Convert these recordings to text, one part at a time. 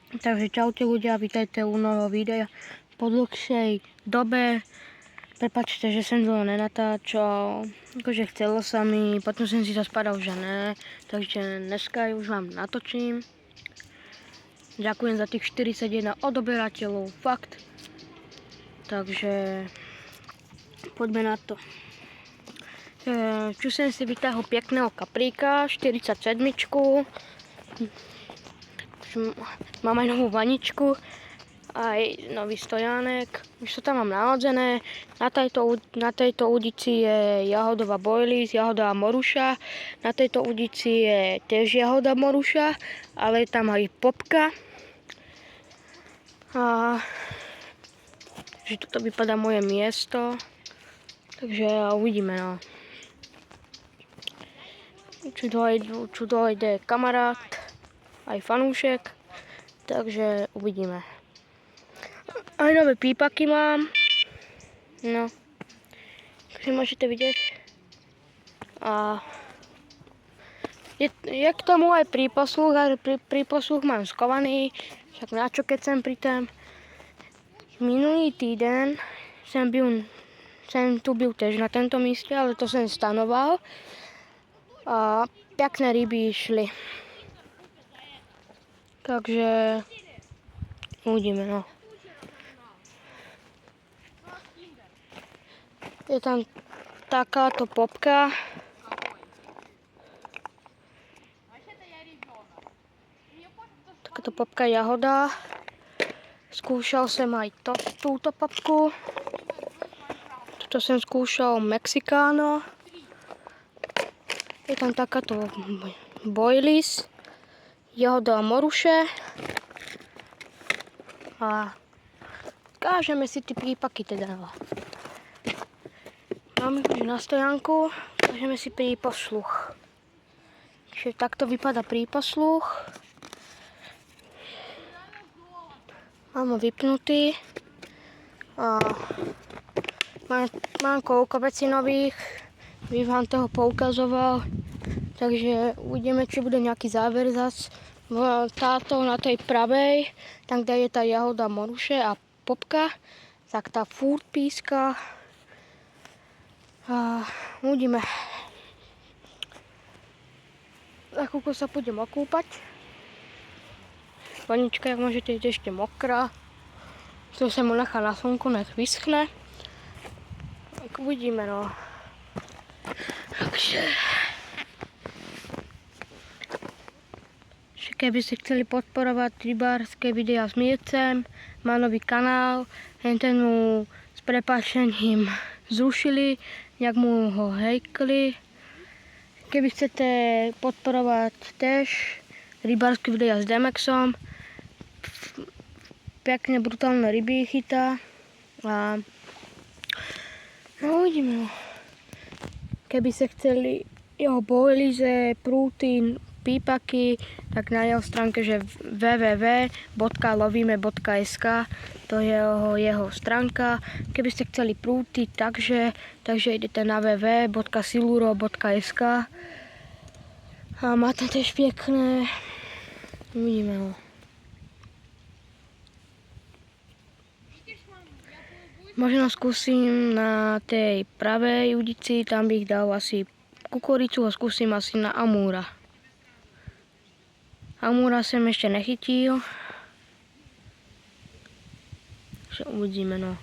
Takže čaute ľudia, vítajte u nového videa po dlhšej dobe. Prepačte, že som dlho nenatáčal, akože chcelo sa mi, potom som si zaspadal, že ne, takže dneska už vám natočím. Ďakujem za tých 41 odoberateľov, fakt. Takže poďme na to. Čo som si vytáhol pekného kapríka, 47. Mám aj novú vaničku, aj nový stojánek. Už to tam mám nahodzené. Na tejto udici je jahodová boilies, jahodová moruša. Na tejto udici je tiež jahoda moruša, ale je tam aj popka. A že toto vypadá moje miesto. Takže uvidíme, no. Čo dojde kamarát, aj fanúšek, takže uvidíme. Aj nové pípaky mám, no, takže môžete vidieť. A je k tomu aj príposluch, a príposluch mám skovaný, však na čo keď som pri tom. Minulý týden som tu byl tiež na tomto míste, ale to som stanoval a pekné ryby išli. Takže uvidíme, no. Je tam takáto popka. Takáto popka jahoda. Skúšal som aj túto popku. Toto som skúšal Mexikáno. Je tam takáto boilies. Jahoda a moruše. A kážeme si tie prípaky teda. Máme už na stojánku, kážeme si príposluch. Takže takto vypadá príposluch. Mám ho vypnutý. A mám koľko vecí nových. Vy vám toho poukazoval. Takže uvidíme, či bude nejaký záver zas. Táto na tej pravej, tam kde je tá jahoda moruše a popka, tak tá furt píska. A uvidíme. Za chvíľku sa pôjdem okúpať. Vanička, jak môžete, je ešte mokrá. To sa mu nechá na slnku, nech vyschne. Tak uvidíme, no. Takže keby ste chceli podporovať rybárske videá s Mircem, má nový kanál, ten mu s prepáčením zrušili, nejak mu ho hejkli. Keby chcete podporovať tiež rybárske videá s Demexom, pekne brutálne ryby chytá. A no uvidíme. Keby ste chceli jeho boilize, prúty, pípaky, tak na jeho stránke, že www.lovime.sk, to je jeho stránka. Keby ste chceli prúty, takže idete na www.siluro.sk a má tam tiež pekné. Uvidíme ho. Možno skúsim na tej pravej udici, tam bych dal asi kukuricu a skúsim asi na amúra. Amúra som ešte nechytil. Takže uvidíme, no.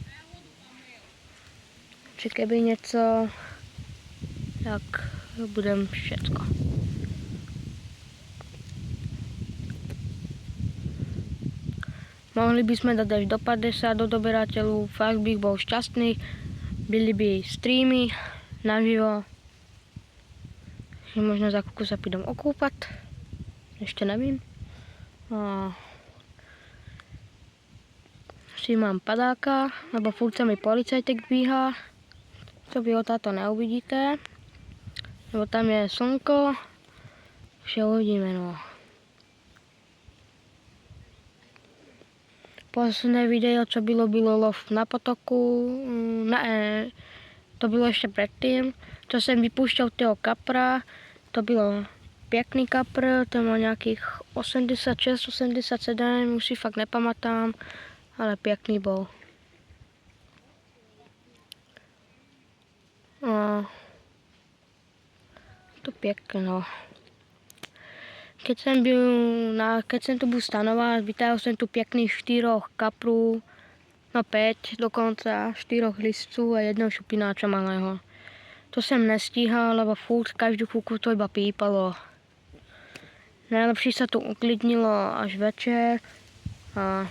Či keby niečo, tak budem všetko. Mohli by sme dať až do 50 odoberateľov, fakt bych bol šťastný. Byli by streamy naživo. Možno za chvíľku sa pôjdem okúpať. Ešte nevím. Si mám padáka, lebo furt sa mi policajtek dvíha. To vy ho táto neuvidíte. Lebo tam je slnko. Takže uvidíme, no. Posledné video, čo bylo lov na potoku. To bylo ešte predtým. Čo som vypúšťal toho kapra. To bylo pěkný kapr, ten má nějakých 86, 87, už si fakt nepamatám, ale pěkný bol. A to pěkné, no. Keď som tu bol stanovať, vytáhol som tu pěkných 4 kaprů, no 5 dokonca, 4 listců a 1 šupináča malého. To jsem nestíhal, lebo furt každú chvíľku to iba pípalo. Najlepší sa tu uklidnilo až večer a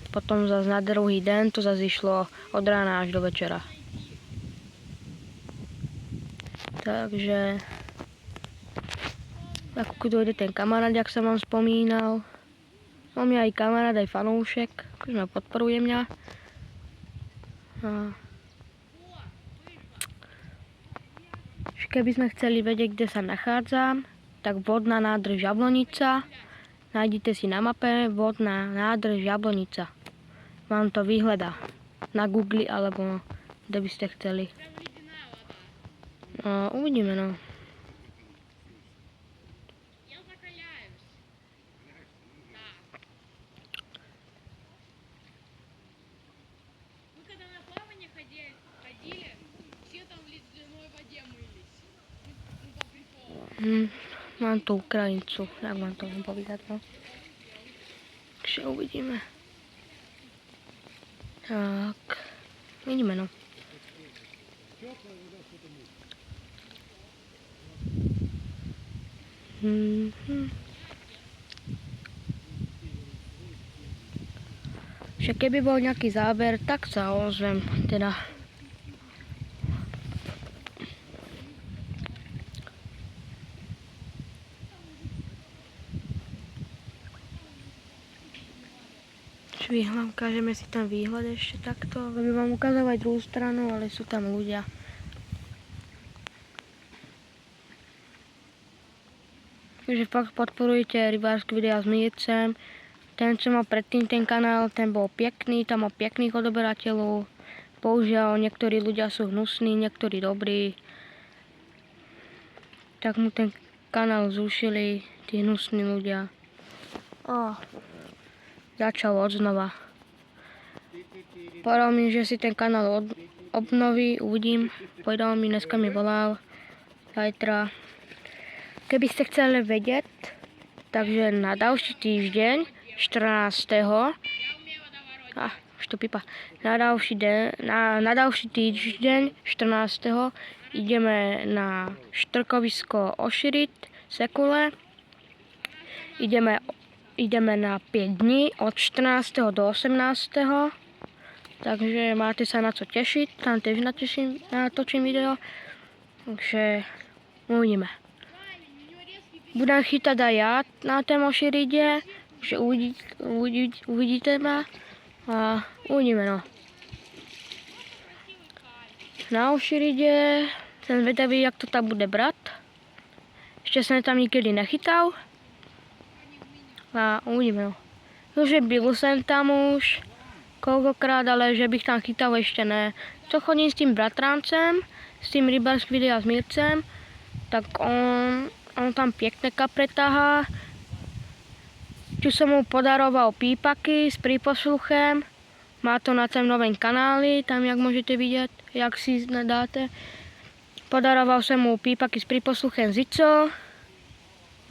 potom zase na druhý den to zase išlo od rána až do večera. Takže ako dojde ten kamarát, jak som vám spomínal. Mám ja aj kamarát, aj fanoušek, akože podporuje mňa. Keby sme chceli vedieť, kde sa nachádzam, tak vodná nádrž Jablonica. Nájdete si na mape vodná nádrž Jablonica. Vám to vyhľadá na Google alebo kde by ste chceli. No, uvidíme, no. Mám tu Ukrajincu, jak mám to vám povedať, no. Takže uvidíme. Tak, vidíme, no. Však keby bol nejaký záber, tak sa ozvem, teda. Ukážeme si tam výhľad ešte takto, aby vám ukázal aj druhú stranu, ale sú tam ľudia. Takže fakt podporujte rybárske videá s Mírcem. Ten, čo mal predtým ten kanál, ten bol pekný, tam mal pekných odoberateľov. Bohužiaľ, niektorí ľudia sú hnusní, niektorí dobrí. Tak mu ten kanál zrušili, tí hnusní ľudia. Začal odznova. Povedal mi, že si ten kanál obnoví, uvidím. Povedal mi, dneska mi volal. Zajtra. Keby ste chceli vedieť, takže na ďalší týždeň, 14. Už to pípa. Na ďalší týždeň, 14. ideme na štrkovisko Oširit, Sekule. Ideme na 5 dní od 14. do 18. Takže máte sa na co tešiť. Tam tiež natočím video. Takže uvidíme. Budem chytať aj ja na tom Oširide. Takže uvidíte ma. A uvidíme, no. Na Oširide som zvedavý, jak to tam bude brať. Ešte som tam nikdy nechytal. A uvidíme, no. Že byl jsem tam už koľkokrát, ale že bych tam chytal ešte ne. Co chodím s tým bratrancem, s tým rybárským videá s Mírcem, tak on tam pekné kapre tahá. Tu som mu podaroval pípaky s príposluchem. Má to na tom novém kanáli, tam jak môžete vidieť, jak si nadáte. Podaroval som mu pípaky s príposluchem Zico.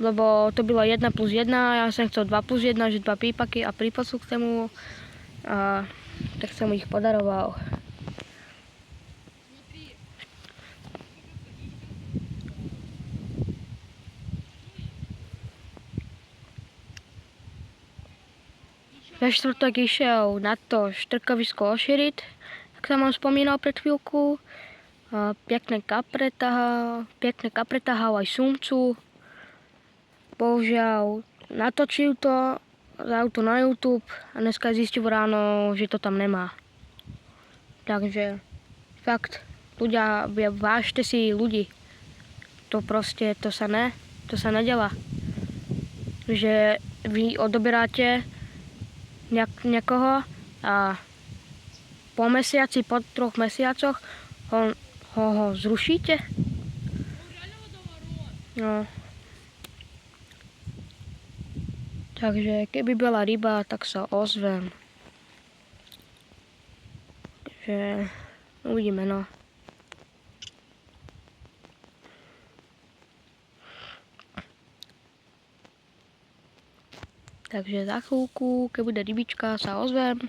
Lebo to bylo 1+1, ja som chcel 2+1, že 2 pípaky a príposluch som mu, tak som mu ich podaroval. Ve štvrtok išiel na to štrkovisko Oširit, tak som vám spomínal pred chvíľku. Pekné kapre tahal aj sumcu. Bohužiaľ, natočil to, dal to na YouTube a dneska zistil ráno, že to tam nemá. Takže, fakt, ľudia, vážte si ľudí. To proste, to sa nedelá. Že vy odoberáte niekoho a po mesiaci, po 3 mesiacoch ho zrušíte. No. Takže keby bola ryba, tak sa ozvem. Takže uvidíme, no. Takže za chvíľku, keď bude rybička, sa ozvem.